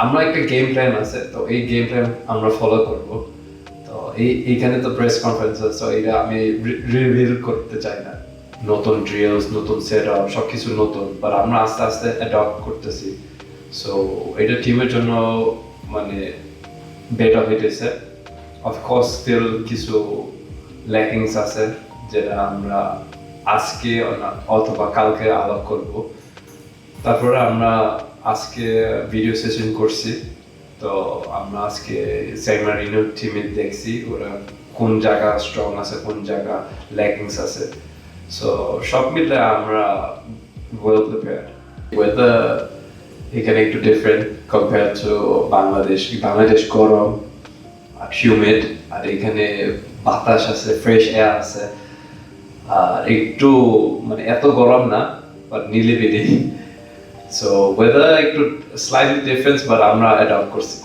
আমরা একটা game plan আছে, তো এই গেম প্ল্যান আমরা ফলো করব। তো এইখানে তো প্রেস কনফারেন্স আছে, এটা আমি রিভিল করতে চাই না। নতুন ড্রিলস, নতুন সেটআপ, সবকিছু নতুন, বাট আমরা আস্তে আস্তে অ্যাডপ্ট করতেছি। সো এটা টিমের জন্য মানে বেটার হইতেছে। অফকোর্স স্টিল কিছু ল্যাকিংস আছে, যেটা আমরা আজকে অথবা কালকে আলাপ করব। তারপরে আমরা আজকে ভিডিও সেশন করছি, তো আমরা আজকে স্যান মারিনো টিমে দেখছি ওরা কোন জায়গা স্ট্রং আছে, কোন জায়গা ল্যাকিংস আছে। সো সব মিলে আমরা ওয়েল প্রিপেয়ার্ড। ওয়েদার এখানে একটু different compare to Bangladesh. Bangladesh গরম আর হিউমিড, আর এখানে বাতাস আছে, ফ্রেশ এয়ার আছে, আর একটু মানে এত গরম না, বাট নিলিবিলি। সো ওয়েদার একটু স্লাইটলি ডিফারেন্স, বাট আমরা অ্যাডাপ্ট করছি।